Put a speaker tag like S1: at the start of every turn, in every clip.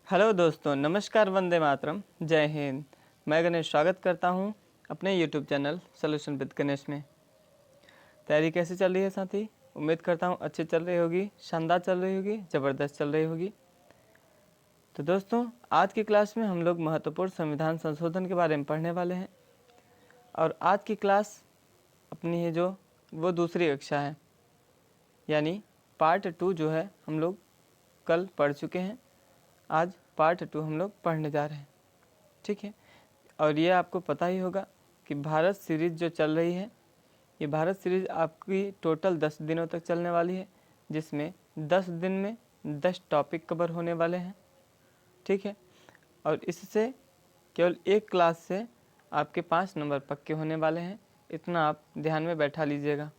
S1: Hello दोस्तों, नमस्कार, वंदे मातरम, जय हिंद। मैं गणेश स्वागत करता हूं अपने YouTube channel solution with Ganesh में। तैयारी कैसी चल रही है साथी? उम्मीद करता हूं अच्छी चल रही होगी, शानदार चल रही होगी, ज़बरदस्त चल रही होगी। तो दोस्तों, आज की क्लास में हम लोग महत्वपूर्ण संविधान संशोधन के बारे में पढ़ने वाले हैं। और आज की क्लास अपनी है जो वो दूसरी कक्षा है, यानी पार्ट 2 जो है हम लोग कल पढ़ चुके हैं। आज पार्ट 2 हम लोग पढ़ने जा रहे हैं, ठीक है। और ये आपको पता ही होगा कि भारत सीरीज़ जो चल रही है, ये भारत सीरीज़ आपकी टोटल 10 दिनों तक चलने वाली है, जिसमें 10 दिन में 10 टॉपिक कवर होने वाले हैं, ठीक है। और इससे केवल एक क्लास से आपके 5 नंबर पक्के होने वाले हैं, इतना आप ध्यान में बैठा लीजिएगा,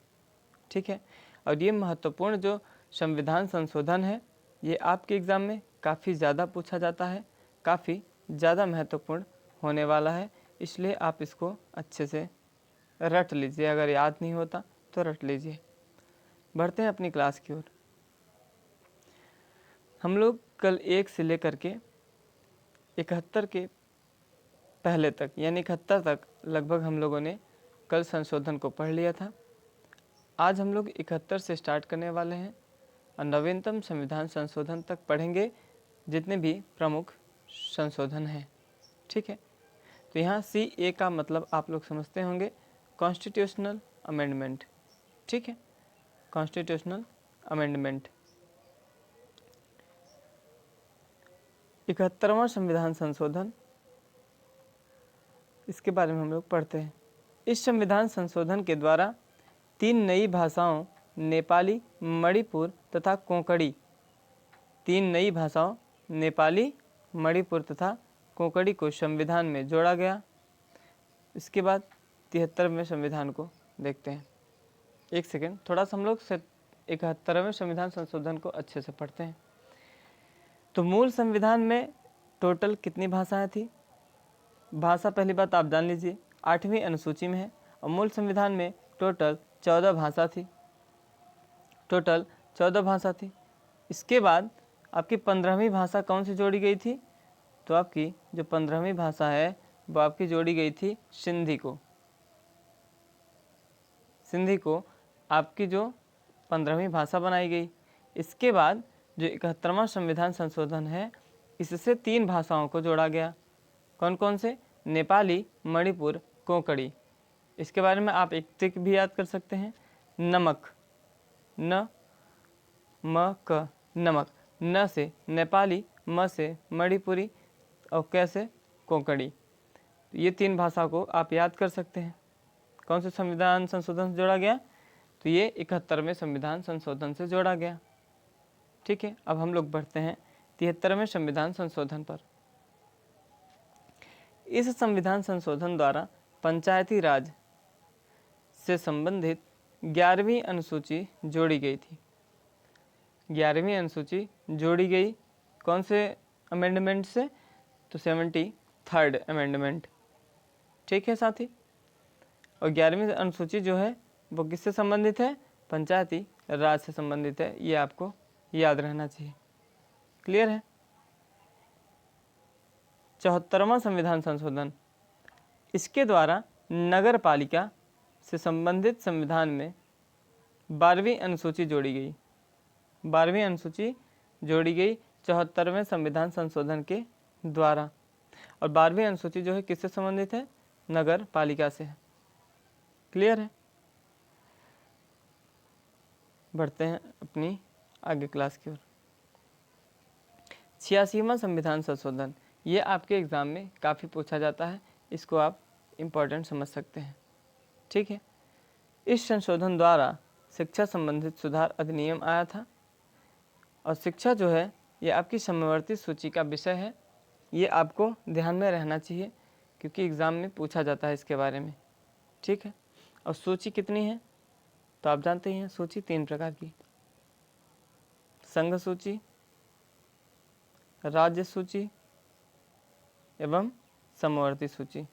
S1: ठीक है। और ये महत्वपूर्ण जो संविधान संशोधन है, ये आपके एग्ज़ाम में काफ़ी ज़्यादा पूछा जाता है, काफ़ी ज़्यादा महत्वपूर्ण होने वाला है, इसलिए आप इसको अच्छे से रट लीजिए। अगर याद नहीं होता तो रट लीजिए। बढ़ते हैं अपनी क्लास की ओर। हम लोग कल 1 से लेकर के 71 के पहले तक, यानी 71 तक लगभग हम लोगों ने कल संशोधन को पढ़ लिया था। आज हम लोग 71 से स्टार्ट करने वाले हैं और नवीनतम संविधान संशोधन तक पढ़ेंगे, जितने भी प्रमुख संशोधन हैं, ठीक है। तो यहाँ CA का मतलब आप लोग समझते होंगे, कॉन्स्टिट्यूशनल अमेंडमेंट, ठीक है, कॉन्स्टिट्यूशनल अमेंडमेंट। 71वां संविधान संशोधन, इसके बारे में हम लोग पढ़ते हैं। इस संविधान संशोधन के द्वारा 3 नई भाषाओं नेपाली, मणिपुर तथा कोंकणी, 3 नई भाषाओं नेपाली, मणिपुर तथा कोंकणी को संविधान में जोड़ा गया। इसके बाद 73वें संविधान को देखते हैं। एक सेकेंड, थोड़ा सा हम लोग 71वें संविधान संशोधन को अच्छे से पढ़ते हैं। तो मूल संविधान में टोटल कितनी भाषाएं थी? भाषा पहली बात आप जान लीजिए, 8वीं अनुसूची में है और मूल संविधान में टोटल 14 भाषा थी, टोटल 14 भाषा थी। इसके बाद आपकी 15वीं भाषा कौन सी जोड़ी गई थी? तो आपकी जो 15वीं भाषा है वो आपकी जोड़ी गई थी सिंधी को। सिंधी को आपकी जो 15वीं भाषा बनाई गई। इसके बाद जो 71वां संविधान संशोधन है, इससे 3 भाषाओं को जोड़ा गया। कौन कौन से? नेपाली, मणिपुर, कोंकणी। इसके बारे में आप एक ट्रिक भी याद कर सकते हैं, नमक, न म क, नमक। न से नेपाली, म से मणिपुरी और क से कोंकणी। ये 3 भाषा को आप याद कर सकते हैं। कौन से संविधान संशोधन से जोड़ा गया? तो ये 71वें संविधान संशोधन से जोड़ा गया, ठीक है। अब हम लोग बढ़ते हैं 73वें संविधान संशोधन पर। इस संविधान संशोधन द्वारा पंचायती राज से संबंधित 11वीं अनुसूची जोड़ी गई थी। 11वीं अनुसूची जोड़ी गई कौन से अमेंडमेंट से? तो 73rd अमेंडमेंट, ठीक है साथी। और 11वीं अनुसूची जो है वो किससे संबंधित है? पंचायती राज से संबंधित है, ये आपको याद रहना चाहिए। क्लियर है? 74वां संविधान संशोधन, इसके द्वारा नगर पालिका से संबंधित संविधान में 12वीं अनुसूची जोड़ी गई। 12वीं अनुसूची जोड़ी गई 74वें संविधान संशोधन के द्वारा। और 12वीं अनुसूची जो है किससे संबंधित है? नगर पालिका से है। क्लियर है? बढ़ते हैं अपनी आगे क्लास की ओर। 86वां संविधान संशोधन, ये आपके एग्ज़ाम में काफ़ी पूछा जाता है, इसको आप इम्पोर्टेंट समझ सकते हैं, ठीक है। इस संशोधन द्वारा शिक्षा संबंधित सुधार अधिनियम आया था और शिक्षा जो है ये आपकी समवर्ती सूची का विषय है। ये आपको ध्यान में रहना चाहिए क्योंकि एग्ज़ाम में पूछा जाता है इसके बारे में, ठीक है। और सूची कितनी है? तो आप जानते हैं सूची 3 प्रकार की, संघ सूची, राज्य सूची एवं समवर्ती सूची।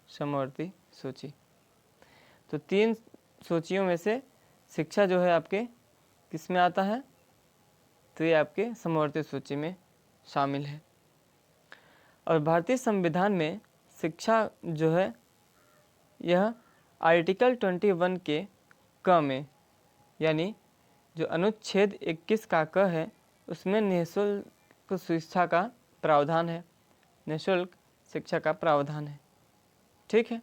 S1: समवर्ती सूची, तो 3 सूचियों में से शिक्षा जो है आपके किस में आता है? तो ये आपके समवर्ती सूची में शामिल है। और भारतीय संविधान में शिक्षा जो है यह आर्टिकल 21 के क में, यानी जो अनुच्छेद 21 का क है उसमें निःशुल्क शिक्षा का प्रावधान है, निःशुल्क शिक्षा का प्रावधान है। ठीक है।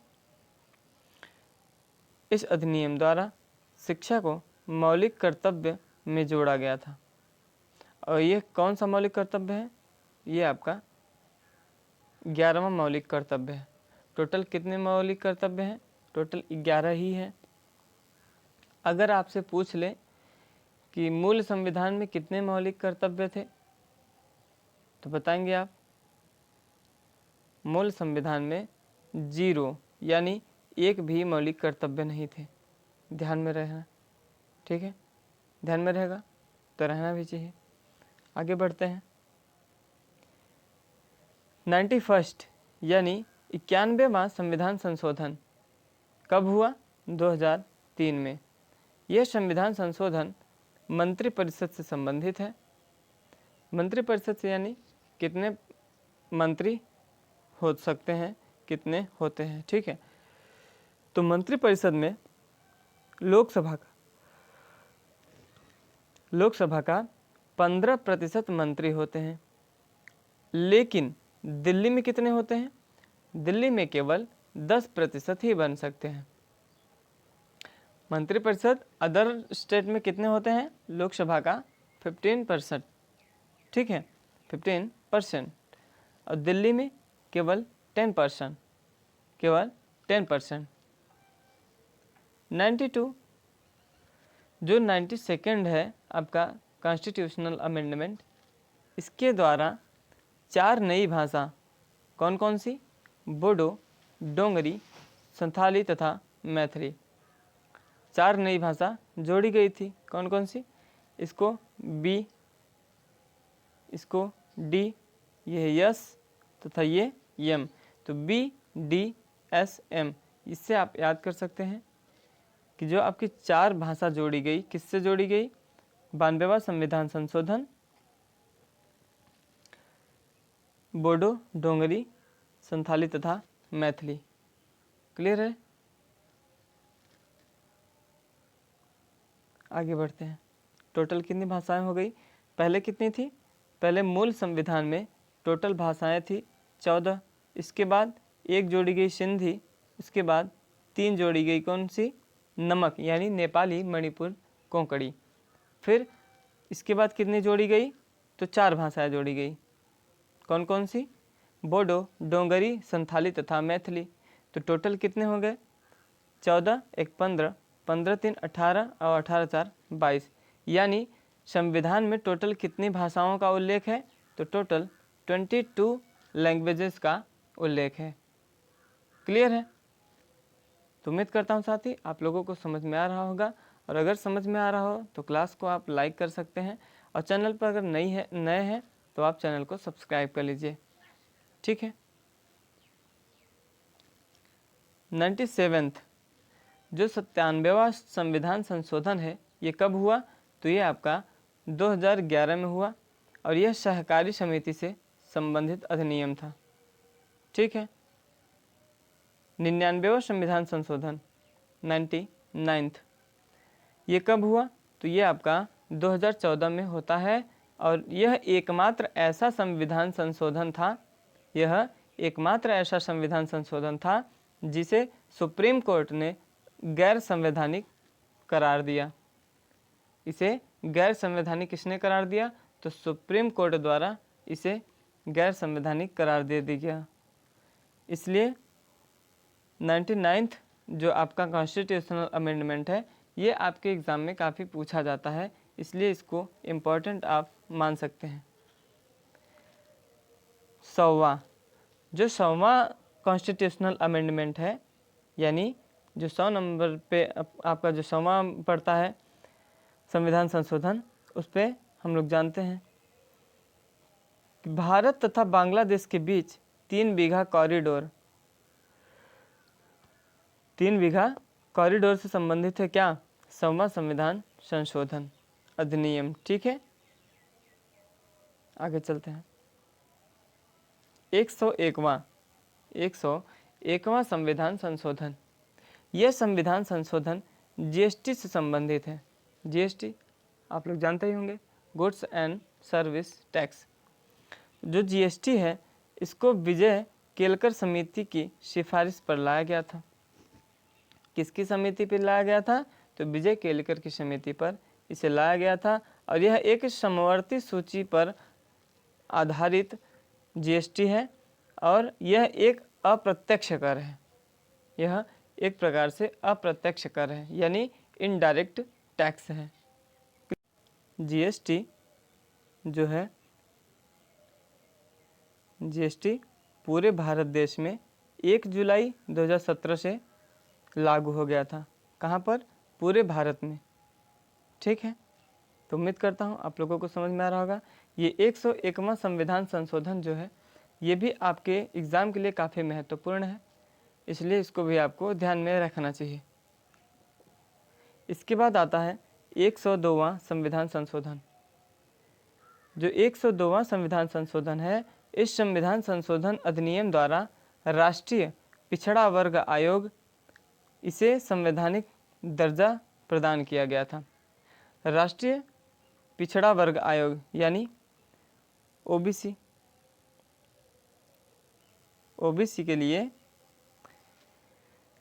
S1: इस अधिनियम द्वारा शिक्षा को मौलिक कर्तव्य में जोड़ा गया था। और ये कौन सा मौलिक कर्तव्य है? ये आपका 11वां मौलिक कर्तव्य है। टोटल कितने मौलिक कर्तव्य हैं? टोटल 11 ही हैं। अगर आपसे पूछ ले कि मूल संविधान में कितने मौलिक कर्तव्य थे तो बताएंगे आप? मूल संविधान में 0 यानी एक भी मौलिक कर्तव्य नहीं थे। ध्यान में रहना, ठीक है? ध्यान में रहेगा तो रहना भी चाहिए। आगे बढ़ते हैं। 91 यानी 91वां संविधान संशोधन कब हुआ? 2003 में। यह संविधान संशोधन मंत्रिपरिषद से संबंधित है। मंत्रिपरिषद से यानी कितने मंत्री हो सकते हैं, कितने होते हैं, ठीक है? तो मंत्रिपरिषद में लोकसभा का 15% मंत्री होते हैं। लेकिन दिल्ली में कितने होते हैं? दिल्ली में केवल 10% ही बन सकते हैं। मंत्रिपरिषद अदर स्टेट में कितने होते हैं? लोकसभा का 15%, ठीक है, 15%। और दिल्ली में केवल 10%, केवल 10%। 92 जो 92nd है आपका कॉन्स्टिट्यूशनल अमेंडमेंट, इसके द्वारा 4 नई भाषा, कौन कौन सी? बोडो, डोंगरी, संथाली तथा मैथिली। 4 नई भाषा जोड़ी गई थी। कौन कौन सी? इसको बी, इसको डी, ये यस तथा ये यम। तो बी डी एस एम, इससे आप याद कर सकते हैं कि जो आपकी 4 भाषा जोड़ी गई, किससे जोड़ी गई? 92वां संविधान संशोधन, बोडो, डोंगरी, संथाली तथा मैथिली। क्लियर है? आगे बढ़ते हैं। टोटल कितनी भाषाएं हो गई? पहले कितनी थी? पहले मूल संविधान में टोटल भाषाएं थी 14। इसके बाद 1 जोड़ी गई सिंधी, उसके बाद 3 जोड़ी गई कौन सी? नमक यानी नेपाली, मणिपुर, कोंकणी। फिर इसके बाद कितनी जोड़ी गई? तो 4 भाषाएं जोड़ी गई। कौन कौन सी? बोडो, डोंगरी, संथाली तथा मैथिली। तो टोटल कितने हो गए? 14, 1 15, 15 3 18 और 18 4 22। यानी संविधान में टोटल कितनी भाषाओं का उल्लेख है? तो टोटल 22 लैंग्वेजेस का उल्लेख है। क्लियर है? तो उम्मीद करता हूँ साथी आप लोगों को समझ में आ रहा होगा। और अगर समझ में आ रहा हो तो क्लास को आप लाइक कर सकते हैं, और चैनल पर अगर नए हैं तो आप चैनल को सब्सक्राइब कर लीजिए। ठीक है। 97 जो 97वां संविधान संशोधन है, ये कब हुआ? तो ये आपका 2011 में हुआ, और यह सहकारी समिति से संबंधित अधिनियम था। ठीक है। 99वां संविधान संशोधन 99th, ये कब हुआ? तो ये आपका 2014 में होता है, और यह एकमात्र ऐसा संविधान संशोधन था, यह एकमात्र ऐसा संविधान संशोधन था जिसे सुप्रीम कोर्ट ने गैर संवैधानिक करार दिया। इसे गैर संवैधानिक किसने करार दिया? तो सुप्रीम कोर्ट द्वारा इसे गैर संवैधानिक करार दे दिया गया। इसलिए 99th जो आपका कॉन्स्टिट्यूशनल अमेंडमेंट है, ये आपके एग्ज़ाम में काफ़ी पूछा जाता है, इसलिए इसको इम्पोर्टेंट आप मान सकते हैं। 100वां जो 100वां कॉन्स्टिट्यूशनल अमेंडमेंट है, यानी जो 100 नंबर पे आपका जो 100वां पड़ता है संविधान संशोधन, उस पर हम लोग जानते हैं कि भारत तथा बांग्लादेश के बीच 3 बीघा कॉरिडोर से संबंधित है क्या? 100वां संविधान संशोधन अधिनियम। ठीक है। आगे चलते हैं। 101वां संविधान संशोधन। यह संविधान संशोधन जीएसटी से संबंधित है। जीएसटी आप लोग जानते ही होंगे, गुड्स एंड सर्विस टैक्स। जो जीएसटी है इसको विजय केलकर समिति की सिफारिश पर लाया गया था। किसकी समिति पर लाया गया था? तो विजय केलकर की समिति पर इसे लाया गया था। और यह एक समवर्ती सूची पर आधारित जीएसटी है और यह एक अप्रत्यक्ष कर है। यह एक प्रकार से अप्रत्यक्ष कर है, यानी इनडायरेक्ट टैक्स है। जीएसटी जो है, जीएसटी पूरे भारत देश में 1 जुलाई 2017 से लागू हो गया था। कहाँ पर? पूरे भारत में। ठीक है, तो उम्मीद करता हूँ आप लोगों को समझ में आ रहा होगा। ये 101वां संविधान संशोधन जो है ये भी आपके एग्ज़ाम के लिए काफ़ी महत्वपूर्ण है, इसलिए इसको भी आपको ध्यान में रखना चाहिए। इसके बाद आता है 102वां संविधान संशोधन। जो 102वां संविधान संशोधन है, इस संविधान संशोधन अधिनियम द्वारा राष्ट्रीय पिछड़ा वर्ग आयोग इसे संवैधानिक दर्जा प्रदान किया गया था। राष्ट्रीय पिछड़ा वर्ग आयोग यानी ओबीसी, ओबीसी के लिए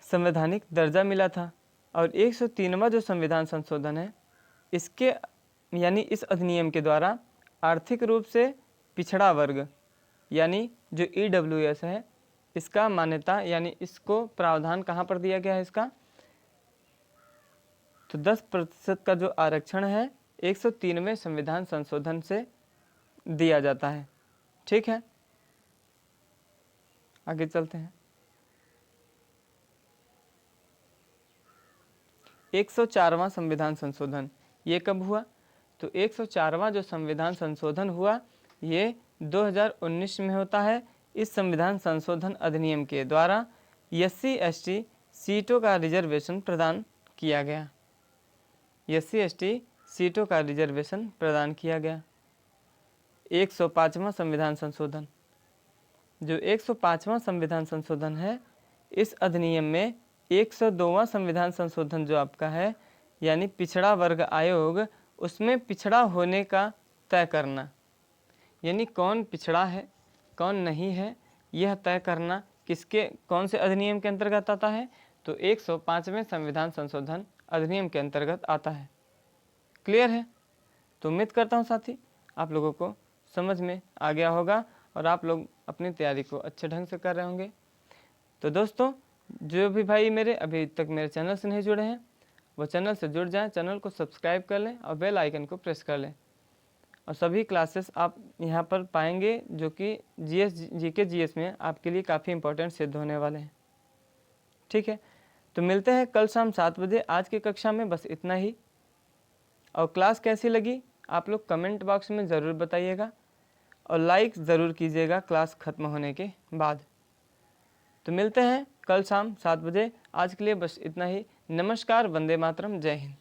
S1: संवैधानिक दर्जा मिला था। और 103वां जो संविधान संशोधन है इसके यानी इस अधिनियम के द्वारा आर्थिक रूप से पिछड़ा वर्ग यानी जो ईडब्ल्यूएस है इसका मान्यता यानी इसको प्रावधान कहाँ पर दिया गया है इसका? तो 10% का जो आरक्षण है 103वें संविधान संशोधन से दिया जाता है। ठीक है, आगे चलते हैं। 104वां संविधान संशोधन ये कब हुआ? तो 104वां जो संविधान संशोधन हुआ ये 2019 में होता है। इस संविधान संशोधन अधिनियम के द्वारा SC/ST सीटों का रिजर्वेशन प्रदान किया गया। SC/ST सीटों का रिजर्वेशन प्रदान किया गया। 105वां संविधान संशोधन। जो 105वां संविधान संशोधन है इस अधिनियम में 102वां संविधान संशोधन जो आपका है यानी पिछड़ा वर्ग आयोग, उसमें पिछड़ा होने का तय करना, यानी कौन पिछड़ा है कौन नहीं है यह तय करना किसके कौन से अधिनियम के अंतर्गत आता है? तो 105वें संविधान संशोधन अधिनियम के अंतर्गत आता है। क्लियर है? तो उम्मीद करता हूँ साथी आप लोगों को समझ में आ गया होगा और आप लोग अपनी तैयारी को अच्छे ढंग से कर रहे होंगे। तो दोस्तों जो भी भाई मेरे अभी तक मेरे चैनल से नहीं जुड़े हैं वो चैनल से जुड़ जाएं, चैनल को सब्सक्राइब कर लें और बेल आइकन को प्रेस कर लें। और सभी क्लासेस आप यहाँ पर पाएंगे जो कि जीके जीएस में आपके लिए काफ़ी इंपॉर्टेंट सिद्ध होने वाले हैं। ठीक है, तो मिलते हैं कल शाम 7 बजे। आज की कक्षा में बस इतना ही। और क्लास कैसी लगी आप लोग कमेंट बॉक्स में ज़रूर बताइएगा और लाइक ज़रूर कीजिएगा क्लास ख़त्म होने के बाद। तो मिलते हैं कल शाम 7 बजे। आज के लिए बस इतना ही। नमस्कार, वंदे मातरम, जय हिंद।